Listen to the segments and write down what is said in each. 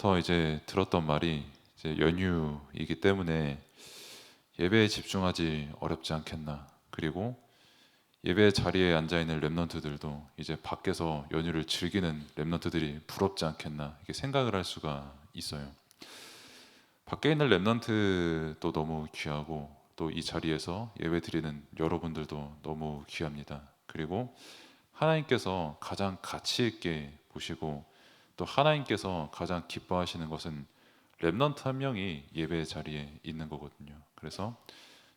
전부터 이제 들었던 말이 이제 연휴이기 때문에 예배에 집중하지 어렵지 않겠나. 그리고 예배 자리에 앉아 있는 렘넌트들도 이제 밖에서 연휴를 즐기는 렘넌트들이 부럽지 않겠나 이렇게 생각을 할 수가 있어요. 밖에 있는 렘넌트도 너무 귀하고 또 이 자리에서 예배 드리는 여러분들도 너무 귀합니다. 그리고 하나님께서 가장 가치 있게 보시고 또 하나님께서 가장 기뻐하시는 것은 렘넌트 한 명이 예배 자리에 있는 거거든요. 그래서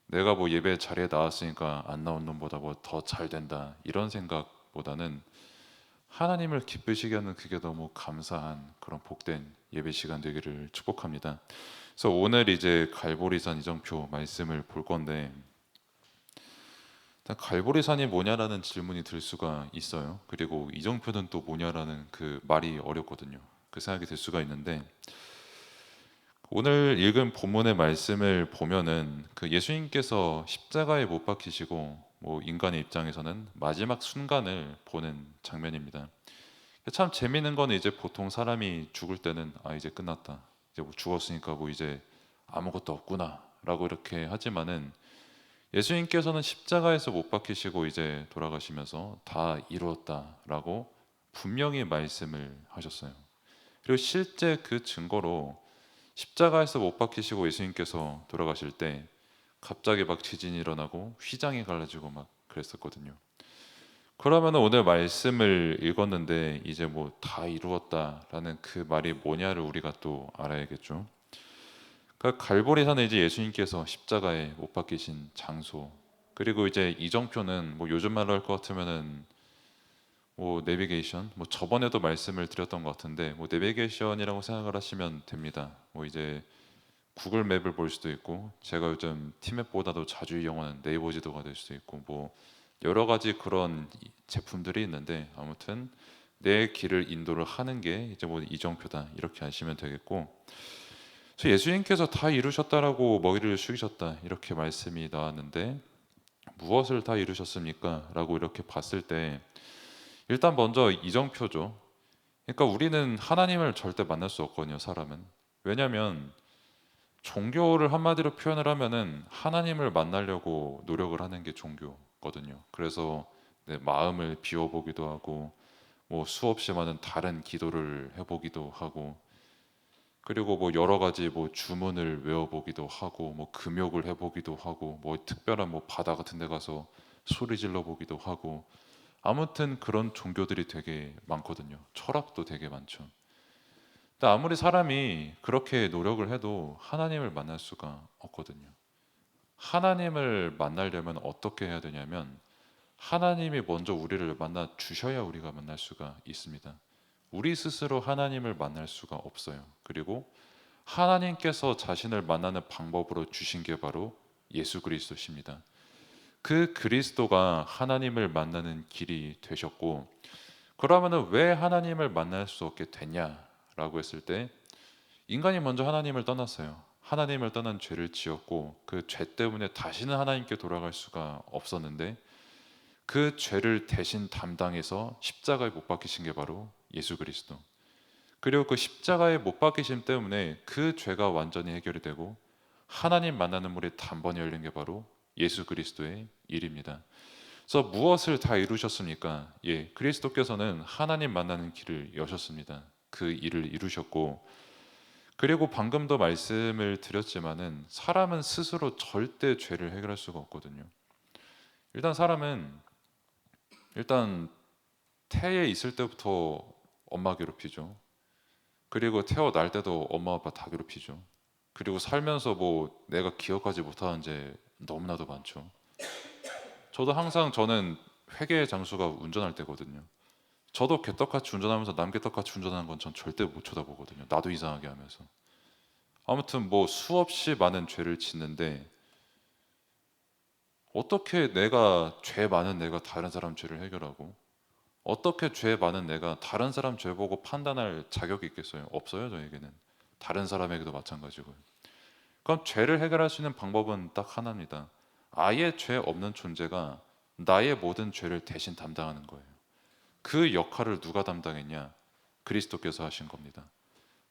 내가 뭐 예배 자리에 나왔으니까 안 나온 놈보다 뭐 더 잘 된다 이런 생각보다는 하나님을 기쁘시게 하는 그게 너무 감사한 그런 복된 예배 시간 되기를 축복합니다. 그래서 오늘 이제 갈보리산 이정표 말씀을 볼 건데, 일단 갈보리산이 뭐냐라는 질문이 들 수가 있어요. 그리고 이정표는 또 뭐냐라는 그 말이 어렵거든요. 그 생각이 들 수가 있는데, 오늘 읽은 본문의 말씀을 보면은 그 예수님께서 십자가에 못 박히시고 뭐 인간의 입장에서는 마지막 순간을 보는 장면입니다. 참 재미있는 건 이제 보통 사람이 죽을 때는 아 이제 끝났다, 이제 뭐 죽었으니까 뭐 이제 아무것도 없구나라고 이렇게 하지만은 예수님께서는 십자가에서 못 박히시고 이제 돌아가시면서 다 이루었다라고 분명히 말씀을 하셨어요. 그리고 실제 그 증거로 십자가에서 못 박히시고 예수님께서 돌아가실 때 갑자기 막 지진이 일어나고 휘장이 갈라지고 막 그랬었거든요. 그러면 오늘 말씀을 읽었는데 이제 뭐 다 이루었다라는 그 말이 뭐냐를 우리가 또 알아야겠죠. 그러니까 갈보리산에 이제 예수님께서 십자가에 못 박히신 장소, 그리고 이제 이정표는 뭐 요즘 말로 할 것 같으면은 뭐 내비게이션, 뭐 저번에도 말씀을 드렸던 것 같은데 뭐 내비게이션이라고 생각을 하시면 됩니다. 뭐 이제 구글 맵을 볼 수도 있고, 제가 요즘 티맵보다도 자주 이용하는 네이버 지도가 될 수도 있고, 뭐 여러 가지 그런 제품들이 있는데 아무튼 내 길을 인도를 하는 게 이제 뭐 이정표다 이렇게 아시면 되겠고, 그래서 예수님께서 다 이루셨다라고 머리를 숙이셨다 이렇게 말씀이 나왔는데 무엇을 다 이루셨습니까? 라고 이렇게 봤을 때 일단 먼저 이정표죠. 그러니까 우리는 하나님을 절대 만날 수 없거든요, 사람은. 왜냐하면 종교를 한마디로 표현을 하면은 하나님을 만나려고 노력을 하는 게 종교거든요. 그래서 내 마음을 비워보기도 하고 뭐 수없이 많은 다른 기도를 해보기도 하고, 그리고 뭐 여러 가지 뭐 주문을 외워보기도 하고 뭐 금욕을 해보기도 하고 뭐 특별한 뭐 바다 같은 데 가서 소리 질러 보기도 하고, 아무튼 그런 종교들이 되게 많거든요. 철학도 되게 많죠. 근데 아무리 사람이 그렇게 노력을 해도 하나님을 만날 수가 없거든요. 하나님을 만나려면 어떻게 해야 되냐면 하나님이 먼저 우리를 만나 주셔야 우리가 만날 수가 있습니다. 우리 스스로 하나님을 만날 수가 없어요. 그리고 하나님께서 자신을 만나는 방법으로 주신 게 바로 예수 그리스도십니다. 그 그리스도가 하나님을 만나는 길이 되셨고, 그러면은 왜 하나님을 만날 수 없게 됐냐라고 했을 때 인간이 먼저 하나님을 떠났어요. 하나님을 떠난 죄를 지었고 그 죄 때문에 다시는 하나님께 돌아갈 수가 없었는데 그 죄를 대신 담당해서 십자가에 못 박히신 게 바로 예수 그리스도. 그리고 그 십자가에 못 박히심 때문에 그 죄가 완전히 해결이 되고 하나님 만나는 문이 단번에 열린 게 바로 예수 그리스도의 일입니다. 그래서 무엇을 다 이루셨습니까? 예, 그리스도께서는 하나님 만나는 길을 여셨습니다. 그 일을 이루셨고, 그리고 방금도 말씀을 드렸지만은 사람은 스스로 절대 죄를 해결할 수가 없거든요. 일단 사람은 일단 태에 있을 때부터 엄마 괴롭히죠. 그리고 태어날 때도 엄마 아빠 다 괴롭히죠. 그리고 살면서 뭐 내가 기억하지 못하는 죄 너무나도 많죠. 저도 항상 저는 회개의 장소가 운전할 때거든요. 저도 개떡같이 운전하면서 남 개떡같이 운전하는 건 전 절대 못 쳐다보거든요. 나도 이상하게 하면서. 아무튼 뭐 수없이 많은 죄를 짓는데 어떻게 내가 죄 많은 내가 다른 사람 죄를 해결하고 어떻게 죄 많은 내가 다른 사람 죄 보고 판단할 자격이 있겠어요? 없어요, 저에게는. 다른 사람에게도 마찬가지고요. 그럼 죄를 해결할 수 있는 방법은 딱 하나입니다. 아예 죄 없는 존재가 나의 모든 죄를 대신 담당하는 거예요. 그 역할을 누가 담당했냐? 그리스도께서 하신 겁니다.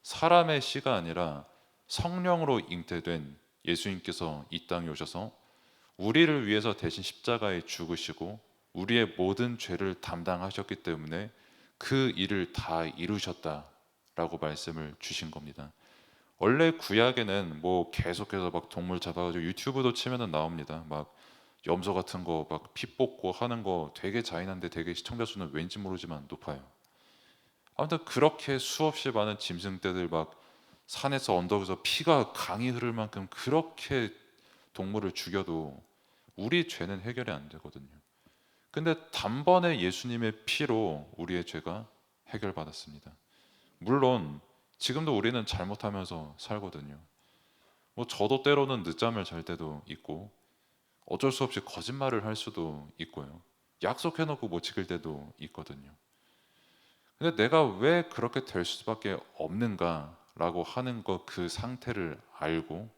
사람의 씨가 아니라 성령으로 잉태된 예수님께서 이 땅에 오셔서 우리를 위해서 대신 십자가에 죽으시고 우리의 모든 죄를 담당하셨기 때문에 그 일을 다 이루셨다라고 말씀을 주신 겁니다. 원래 구약에는 뭐 계속해서 막 동물 잡아가지고 유튜브도 치면은 나옵니다. 막 염소 같은 거 막 피 뽑고 하는 거 되게 잔인한데 되게 시청자 수는 왠지 모르지만 높아요. 아무튼 그렇게 수없이 많은 짐승떼들 막 산에서 언덕에서 피가 강이 흐를 만큼 그렇게 동물을 죽여도 우리 죄는 해결이 안 되거든요. 근데 단번에 예수님의 피로 우리의 죄가 해결받았습니다. 물론 지금도 우리는 잘못하면서 살거든요. 뭐 저도 때로는 늦잠을 잘 때도 있고 어쩔 수 없이 거짓말을 할 수도 있고요. 약속해놓고 못 지킬 때도 있거든요. 근데 내가 왜 그렇게 될 수밖에 없는가라고 하는 것, 그 상태를 알고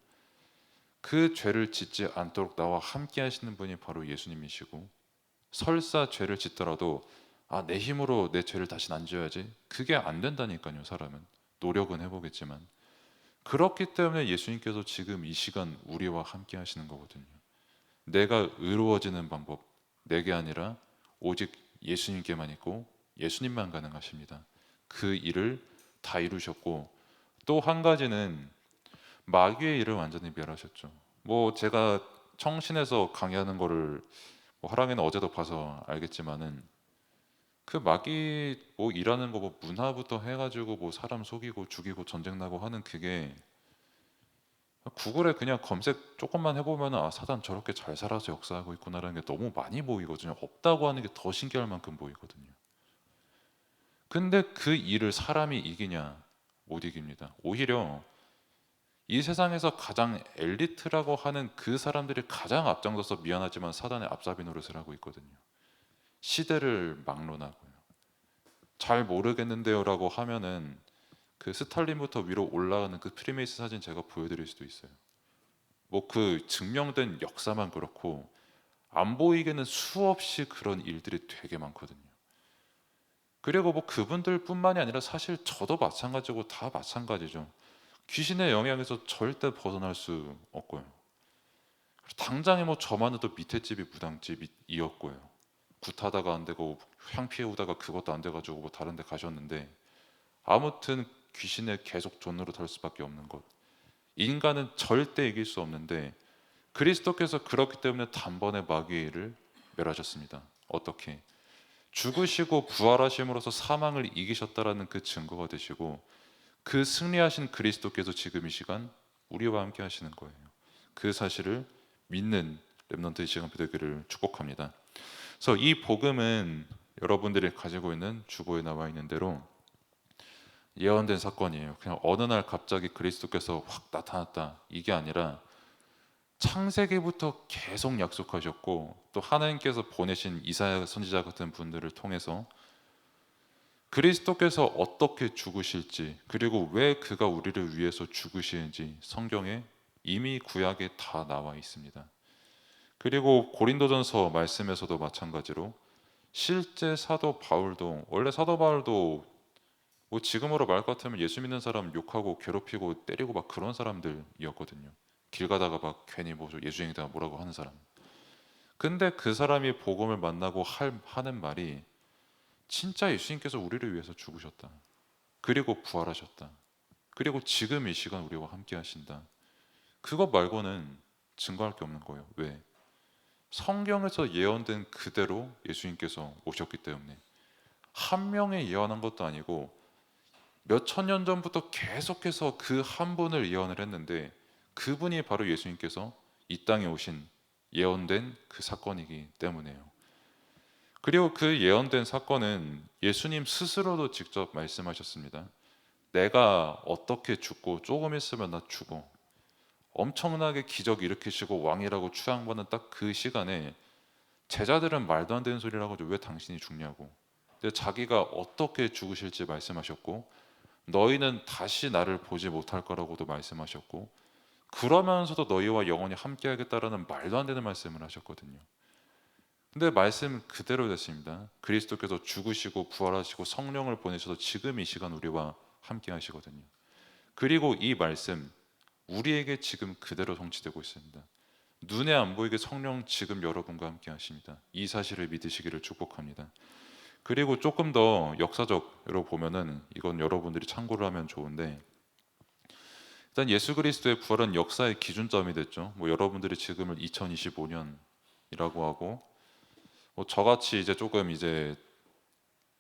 그 죄를 짓지 않도록 나와 함께 하시는 분이 바로 예수님이시고, 설사 죄를 짓더라도 내 힘으로 내 죄를 다시 안 지어야지, 그게 안 된다니까요. 사람은 노력은 해보겠지만. 그렇기 때문에 예수님께서 지금 이 시간 우리와 함께 하시는 거거든요. 내가 의로워지는 방법, 내게 아니라 오직 예수님께만 있고 예수님만 가능하십니다. 그 일을 다 이루셨고, 또 한 가지는 마귀의 일을 완전히 멸하셨죠. 뭐 제가 청신에서 강의하는 거를 뭐 화랑이는 어제도 봐서 알겠지만은, 그 마귀 뭐 일하는 거 뭐 문화부터 해가지고 뭐 사람 속이고 죽이고 전쟁 나고 하는, 그게 구글에 그냥 검색 조금만 해보면 사단 저렇게 잘 살아서 역사하고 있구나라는 게 너무 많이 보이거든요. 없다고 하는 게 더 신기할 만큼 보이거든요. 근데 그 일을 사람이 이기냐? 못 이깁니다. 오히려 이 세상에서 가장 엘리트라고 하는 그 사람들이 가장 앞장서서, 미안하지만 사단의 앞잡이 노릇을 하고 있거든요. 시대를 막론하고요. 잘 모르겠는데요라고 하면은 그 스탈린부터 위로 올라가는 그 프리메이스 사진 제가 보여드릴 수도 있어요. 뭐 그 증명된 역사만 그렇고 안 보이게는 수없이 그런 일들이 되게 많거든요. 그리고 뭐 그분들뿐만이 아니라 사실 저도 마찬가지고 다 마찬가지죠. 귀신의 영향에서 절대 벗어날 수 없고요. 당장에 뭐 저만 해도 밑에 집이 무당집이었고요. 굿하다가 안 되고 향 피우다가 그것도 안 돼가지고 뭐 다른 데 가셨는데, 아무튼 귀신의 계속 존으로 될 수밖에 없는 것. 인간은 절대 이길 수 없는데 그리스도께서 그렇기 때문에 단번에 마귀의 일을 멸하셨습니다. 어떻게? 죽으시고 부활하심으로써 사망을 이기셨다라는 그 증거가 되시고, 그 승리하신 그리스도께서 지금 이 시간 우리와 함께 하시는 거예요. 그 사실을 믿는 렘넌트 이 시간 되기를 축복합니다. 그래서 이 복음은 여러분들이 가지고 있는 주보에 나와 있는 대로 예언된 사건이에요. 그냥 어느 날 갑자기 그리스도께서 확 나타났다, 이게 아니라 창세기부터 계속 약속하셨고, 또 하나님께서 보내신 이사야 선지자 같은 분들을 통해서 그리스도께서 어떻게 죽으실지, 그리고 왜 그가 우리를 위해서 죽으시는지 성경에 이미 구약에 다 나와 있습니다. 그리고 고린도전서 말씀에서도 마찬가지로 실제 사도 바울도, 원래 사도 바울도 뭐 지금으로 말 같으면 예수 믿는 사람 욕하고 괴롭히고 때리고 막 그런 사람들이었거든요. 길 가다가 막 괜히 뭐 예수님이다 뭐라고 하는 사람. 근데 그 사람이 복음을 만나고 하는 말이, 진짜 예수님께서 우리를 위해서 죽으셨다, 그리고 부활하셨다, 그리고 지금 이 시간 우리와 함께 하신다. 그것 말고는 증거할 게 없는 거예요. 왜? 성경에서 예언된 그대로 예수님께서 오셨기 때문에. 한 명의 예언한 것도 아니고 몇 천 년 전부터 계속해서 그 한 분을 예언을 했는데, 그분이 바로 예수님께서 이 땅에 오신 예언된 그 사건이기 때문에요. 그리고 그 예언된 사건은 예수님 스스로도 직접 말씀하셨습니다. 내가 어떻게 죽고 조금 있으면 나 죽어. 엄청나게 기적 일으키시고 왕이라고 추앙받는 딱 그 시간에 제자들은 말도 안 되는 소리라고 하죠. 왜 당신이 죽냐고. 근데 자기가 어떻게 죽으실지 말씀하셨고, 너희는 다시 나를 보지 못할 거라고도 말씀하셨고, 그러면서도 너희와 영원히 함께 하겠다라는 말도 안 되는 말씀을 하셨거든요. 근데 말씀 그대로 됐습니다. 그리스도께서 죽으시고 부활하시고 성령을 보내셔서 지금 이 시간 우리와 함께 하시거든요. 그리고 이 말씀 우리에게 지금 그대로 성취되고 있습니다. 눈에 안 보이게 성령 지금 여러분과 함께 하십니다. 이 사실을 믿으시기를 축복합니다. 그리고 조금 더 역사적으로 보면은 이건 여러분들이 참고를 하면 좋은데, 일단 예수 그리스도의 부활은 역사의 기준점이 됐죠. 뭐 여러분들이 지금을 2025년이라고 하고, 뭐 저같이 이제 조금 이제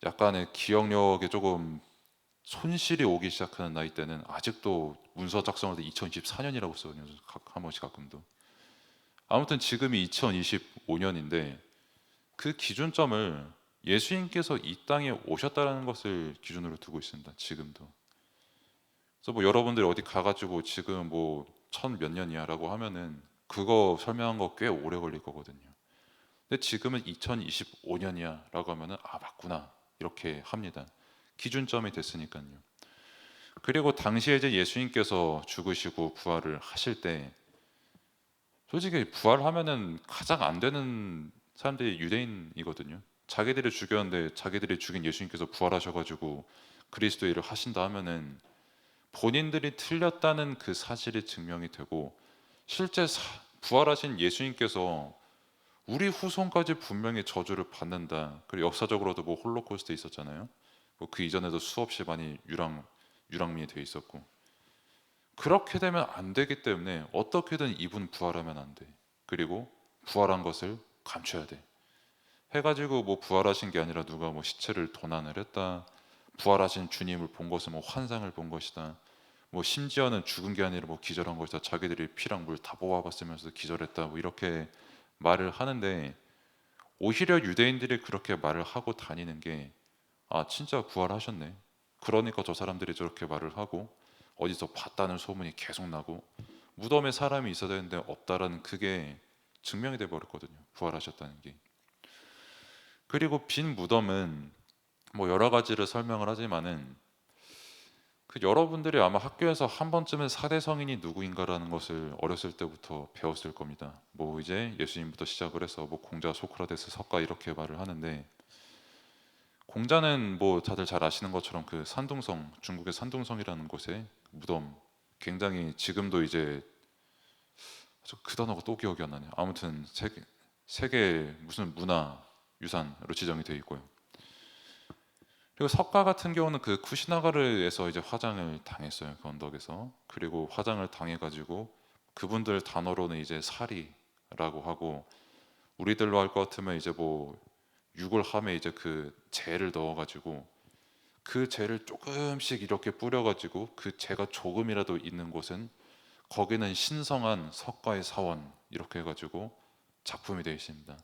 약간의 기억력에 조금 손실이 오기 시작하는 나이 때는 아직도 문서 작성할 때 2024년이라고 써요. 한 번씩 가끔도. 아무튼 지금이 2025년인데 그 기준점을 예수님께서 이 땅에 오셨다는 것을 기준으로 두고 있습니다. 지금도. 그래서 뭐 여러분들이 어디 가가지고 지금 뭐 천 몇 년이야라고 하면은 그거 설명한 거 꽤 오래 걸릴 거거든요. 근데 지금은 2025년이야라고 하면은 아 맞구나 이렇게 합니다. 기준점이 됐으니까요. 그리고 당시에 이제 예수님께서 죽으시고 부활을 하실 때 솔직히 부활하면은 가장 안 되는 사람들이 유대인이거든요. 자기들이 죽였는데 자기들이 죽인 예수님께서 부활하셔가지고 그리스도 일을 하신다 하면은 본인들이 틀렸다는 그 사실이 증명이 되고 실제 부활하신 예수님께서 우리 후손까지 분명히 저주를 받는다. 그리고 역사적으로도 뭐 홀로코스트 있었잖아요. 뭐 그 이전에도 수없이 많이 유랑민이 돼 있었고 그렇게 되면 안 되기 때문에 어떻게든 이분 부활하면 안 돼. 그리고 부활한 것을 감춰야 돼. 해가지고 뭐 부활하신 게 아니라 누가 뭐 시체를 도난을 했다. 부활하신 주님을 본 것은 뭐 환상을 본 것이다. 뭐 심지어는 죽은 게 아니라 뭐 기절한 것이다. 자기들이 피랑 물 다 뽑아봤으면서 기절했다. 뭐 이렇게 말을 하는데 오히려 유대인들이 그렇게 말을 하고 다니는 게 아 진짜 부활하셨네. 그러니까 저 사람들이 저렇게 말을 하고 어디서 봤다는 소문이 계속 나고 무덤에 사람이 있어야 되는데 없다라는 그게 증명이 돼 버렸거든요. 부활하셨다는 게. 그리고 빈 무덤은 뭐 여러 가지를 설명을 하지만은 그 여러분들이 아마 학교에서 한 번쯤은 사대 성인이 누구인가라는 것을 어렸을 때부터 배웠을 겁니다. 뭐 이제 예수님부터 시작을 해서 뭐 공자, 소크라테스, 석가 이렇게 말을 하는데 공자는 뭐 다들 잘 아시는 것처럼 그 산둥성, 중국의 산둥성이라는 곳에 무덤 굉장히 지금도 이제 그 단어가 또 기억이 안 나네요. 아무튼 세계 무슨 문화 유산으로 지정이 되어 있고요. 그리고 석가 같은 경우는 그 쿠시나가르에서 이제 화장을 당했어요. 그 언덕에서. 그리고 화장을 당해가지고 그분들 단어로는 이제 사리라고 하고 우리들로 할 것 같으면 이제 뭐 육을 함에 이제 그 재를 넣어가지고 그 재를 조금씩 이렇게 뿌려가지고 그 재가 조금이라도 있는 곳은 거기는 신성한 석가의 사원 이렇게 해가지고 작품이 되어 있습니다.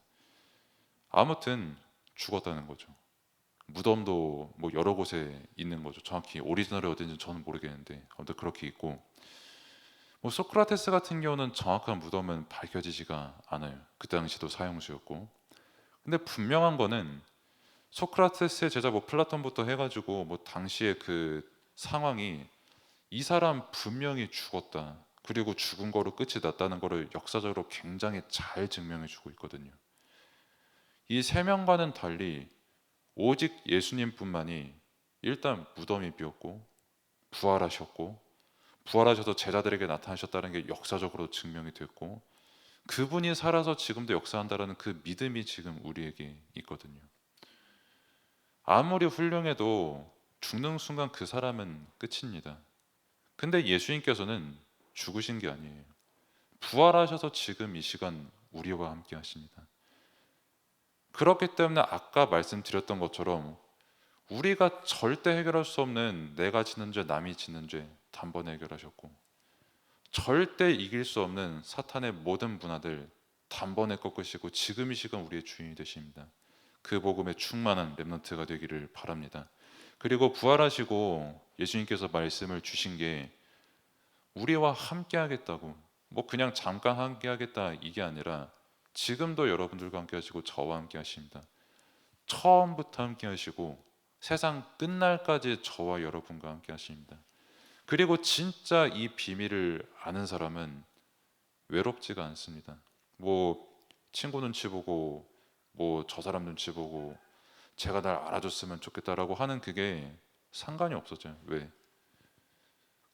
아무튼 죽었다는 거죠. 무덤도 뭐 여러 곳에 있는 거죠. 정확히 오리지널이 어딘지 저는 모르겠는데 아무튼 그렇게 있고 뭐 소크라테스 같은 경우는 정확한 무덤은 밝혀지지가 않아요. 그 당시도 사형수였고 근데 분명한 거는 소크라테스의 제자 뭐 플라톤부터 해가지고 뭐 당시의 그 상황이 이 사람 분명히 죽었다. 그리고 죽은 거로 끝이 났다는 거를 역사적으로 굉장히 잘 증명해주고 있거든요. 이 세 명과는 달리 오직 예수님뿐만이 일단 무덤이 비었고 부활하셨고 부활하셔서 제자들에게 나타나셨다는 게 역사적으로 증명이 됐고 그분이 살아서 지금도 역사한다라는 그 믿음이 지금 우리에게 있거든요. 아무리 훌륭해도 죽는 순간 그 사람은 끝입니다. 근데 예수님께서는 죽으신 게 아니에요. 부활하셔서 지금 이 시간 우리와 함께 하십니다. 그렇기 때문에 아까 말씀드렸던 것처럼 우리가 절대 해결할 수 없는 내가 짓는 죄, 남이 짓는 죄 단번에 해결하셨고 절대 이길 수 없는 사탄의 모든 문화들 단번에 꺾으시고 지금 이 시간 우리의 주인이 되십니다. 그 복음에 충만한 렘넌트가 되기를 바랍니다. 그리고 부활하시고 예수님께서 말씀을 주신 게 우리와 함께 하겠다고 뭐 그냥 잠깐 함께 하겠다 이게 아니라 지금도 여러분들과 함께 하시고 저와 함께 하십니다. 처음부터 함께 하시고 세상 끝날까지 저와 여러분과 함께 하십니다. 그리고 진짜 이 비밀을 아는 사람은 외롭지가 않습니다. 뭐 친구 눈치 보고 뭐 저 사람 눈치 보고 제가 날 알아줬으면 좋겠다라고 하는 그게 상관이 없어져요. 왜?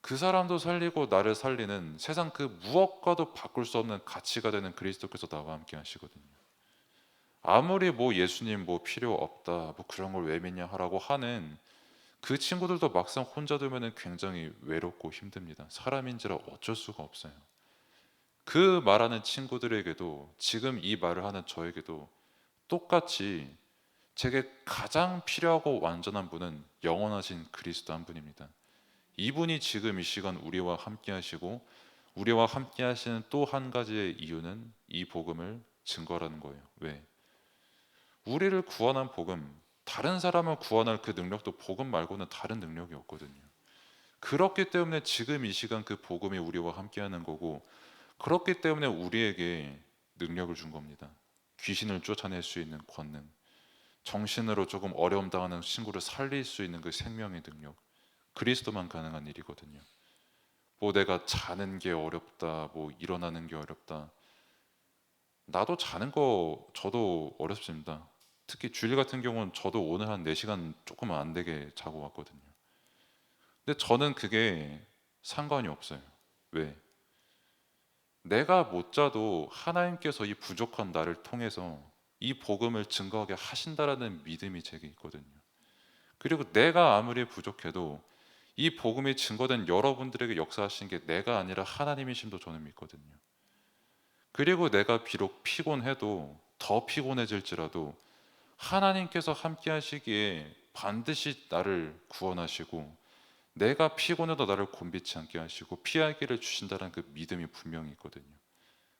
그 사람도 살리고 나를 살리는 세상 그 무엇과도 바꿀 수 없는 가치가 되는 그리스도께서 나와 함께 하시거든요. 아무리 뭐 예수님 뭐 필요 없다, 뭐 그런 걸 왜 믿냐 하라고 하는 그 친구들도 막상 혼자 두면은 굉장히 외롭고 힘듭니다. 사람인지라 어쩔 수가 없어요. 그 말하는 친구들에게도 지금 이 말을 하는 저에게도 똑같이 제게 가장 필요하고 완전한 분은 영원하신 그리스도 한 분입니다. 이분이 지금 이 시간 우리와 함께 하시고 우리와 함께 하시는 또 한 가지의 이유는 이 복음을 증거라는 거예요. 왜? 우리를 구원한 복음, 다른 사람을 구원할 그 능력도 복음 말고는 다른 능력이 없거든요. 그렇기 때문에 지금 이 시간 그 복음이 우리와 함께 하는 거고, 그렇기 때문에 우리에게 능력을 준 겁니다. 귀신을 쫓아낼 수 있는 권능, 정신으로 조금 어려움 당하는 친구를 살릴 수 있는 그 생명의 능력, 그리스도만 가능한 일이거든요. 뭐 내가 자는 게 어렵다, 뭐 일어나는 게 어렵다. 나도 자는 거 저도 어렵습니다. 특히 주일 같은 경우는 저도 오늘 한 4시간 조금 안 되게 자고 왔거든요. 근데 저는 그게 상관이 없어요. 왜? 내가 못 자도 하나님께서 이 부족한 나를 통해서 이 복음을 증거하게 하신다라는 믿음이 제게 있거든요. 그리고 내가 아무리 부족해도 이 복음이 증거된 여러분들에게 역사하신 게 내가 아니라 하나님이심도 저는 믿거든요. 그리고 내가 비록 피곤해도 더 피곤해질지라도 하나님께서 함께 하시기에 반드시 나를 구원하시고 내가 피곤해도 나를 곤비치 않게 하시고 피할 길을 주신다는 그 믿음이 분명히 있거든요.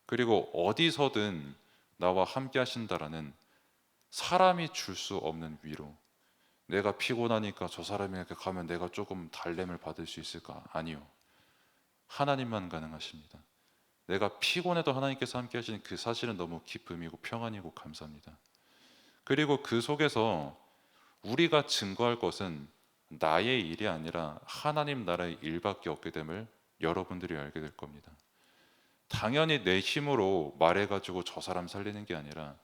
그리고 어디서든 나와 함께 하신다라는 사람이 줄 수 없는 위로. 내가 피곤하니까 저 사람에게 가면 내가 조금 달램을 받을 수 있을까? 아니요. 하나님만 가능하십니다. 내가 피곤해도 하나님께서 함께 하시는 그 사실은 너무 기쁨이고 평안이고 감사합니다. 그리고 그 속에서 우리가 증거할 것은 나의 일이 아니라 하나님 나라의 일밖에 없게 됨을 여러분들이 알게 될 겁니다. 당연히 내 힘으로 말해가지고 저 사람 살리는 게 아니라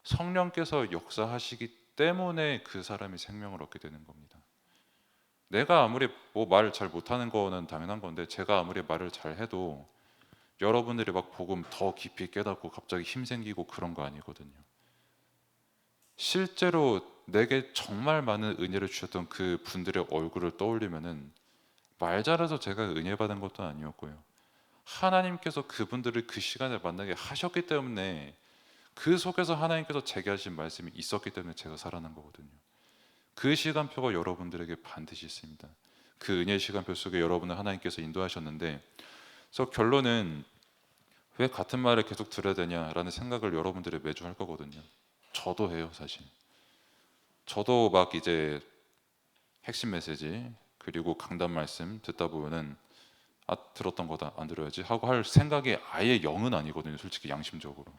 성령께서 역사하시기 때문에 그 사람이 생명을 얻게 되는 겁니다. 내가 아무리 뭐 말을 잘 못하는 거는 당연한 건데 제가 아무리 말을 잘 해도 여러분들이 막 복음 더 깊이 깨닫고 갑자기 힘 생기고 그런 거 아니거든요. 실제로 내게 정말 많은 은혜를 주셨던 그 분들의 얼굴을 떠올리면은 말 잘해서 제가 은혜 받은 것도 아니었고요. 하나님께서 그분들을 그 시간에 만나게 하셨기 때문에 그 속에서 하나님께서 제게 하신 말씀이 있었기 때문에 제가 살아난 거거든요. 그 시간표가 여러분들에게 반드시 있습니다. 그 은혜 시간표 속에 여러분을 하나님께서 인도하셨는데, 그래서 결론은 왜 같은 말을 계속 들어야 되냐라는 생각을 여러분들이 매주 할 거거든요. 저도 해요, 사실. 저도 막 이제 핵심 메시지 그리고 강단 말씀 듣다 보면은 아 들었던 거다 안 들어야지 하고 할 생각이 아예 영은 아니거든요, 솔직히 양심적으로.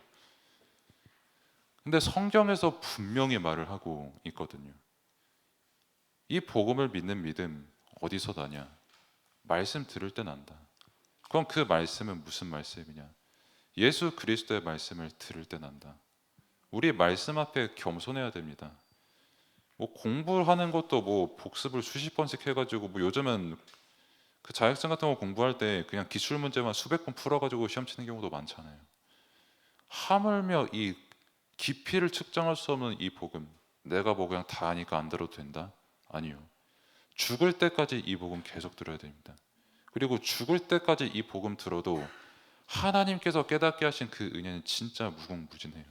근데 성경에서 분명히 말을 하고 있거든요. 이 복음을 믿는 믿음 어디서 나냐? 말씀 들을 때 난다. 그럼 그 말씀은 무슨 말씀이냐? 예수 그리스도의 말씀을 들을 때 난다. 우리 말씀 앞에 겸손해야 됩니다. 뭐 공부하는 것도 뭐 복습을 수십 번씩 해가지고 뭐 요즘은 그 자격증 같은 거 공부할 때 그냥 기출 문제만 수백 번 풀어가지고 시험 치는 경우도 많잖아요. 하물며 이 깊이를 측정할 수 없는 이 복음, 내가 뭐 그냥 다 아니까 안 들어도 된다? 아니요. 죽을 때까지 이 복음 계속 들어야 됩니다. 그리고 죽을 때까지 이 복음 들어도 하나님께서 깨닫게 하신 그 은혜는 진짜 무궁무진해요.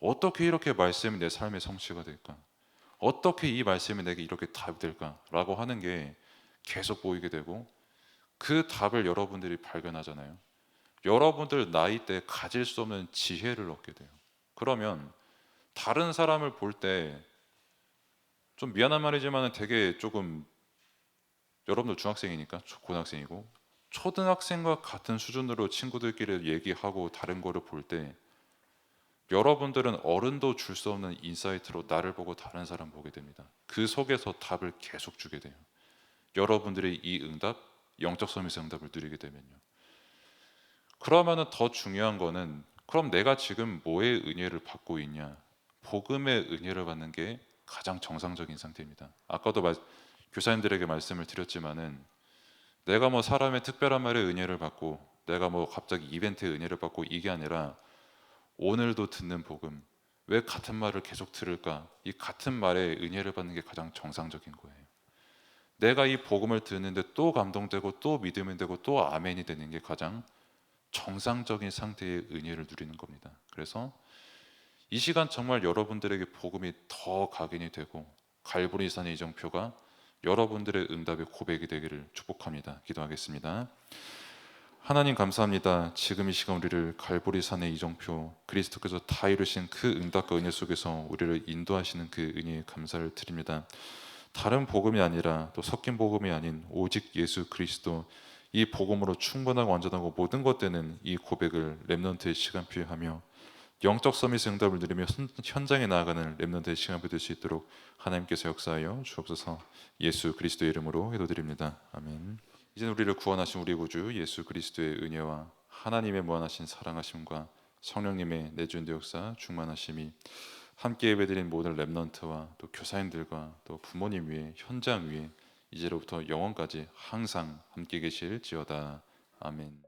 어떻게 이렇게 말씀이 내 삶의 성취가 될까? 어떻게 이 말씀이 내게 이렇게 답이 될까라고 하는 게 계속 보이게 되고 그 답을 여러분들이 발견하잖아요. 여러분들 나이 때 가질 수 없는 지혜를 얻게 돼요. 그러면 다른 사람을 볼 때 좀 미안한 말이지만 되게 조금 여러분들 중학생이니까 고등학생이고 초등학생과 같은 수준으로 친구들끼리 얘기하고 다른 거를 볼 때 여러분들은 어른도 줄 수 없는 인사이트로 나를 보고 다른 사람 보게 됩니다. 그 속에서 답을 계속 주게 돼요. 여러분들이 이 응답, 영적 서밋의 응답을 누리게 되면요. 그러면은 더 중요한 거는 그럼 내가 지금 뭐의 은혜를 받고 있냐? 복음의 은혜를 받는 게 가장 정상적인 상태입니다. 아까도 교사님들에게 말씀을 드렸지만은 내가 뭐 사람의 특별한 말에 은혜를 받고 내가 뭐 갑자기 이벤트에 은혜를 받고 이게 아니라 오늘도 듣는 복음. 왜 같은 말을 계속 들을까? 이 같은 말에 은혜를 받는 게 가장 정상적인 거예요. 내가 이 복음을 듣는데 또 감동되고 또 믿음이 되고 또 아멘이 되는 게 가장 정상적인 상태의 은혜를 누리는 겁니다. 그래서 이 시간 정말 여러분들에게 복음이 더 각인이 되고 갈보리산의 이정표가 여러분들의 응답의 고백이 되기를 축복합니다. 기도하겠습니다. 하나님 감사합니다. 지금 이 시간 우리를 갈보리산의 이정표 그리스도께서 다 이루신 그 응답과 은혜 속에서 우리를 인도하시는 그 은혜에 감사를 드립니다. 다른 복음이 아니라 또 섞인 복음이 아닌 오직 예수 그리스도, 이 복음으로 충분하고 완전하고 모든 것 되는 이 고백을 렘넌트의 시간표에 하며 영적 서밋의 응답을 누리며 현장에 나아가는 렘넌트의 시간표 될 수 있도록 하나님께서 역사하여 주옵소서. 예수 그리스도의 이름으로 기도드립니다. 아멘. 이제 우리를 구원하신 우리 구주 예수 그리스도의 은혜와 하나님의 무한하신 사랑하심과 성령님의 내주인도 역사 충만하심이 함께 예배드린 모든 렘넌트와 또 교사님들과 또 부모님 위에 현장 위에 이제로부터 영원까지 항상 함께 계실지어다. 아멘.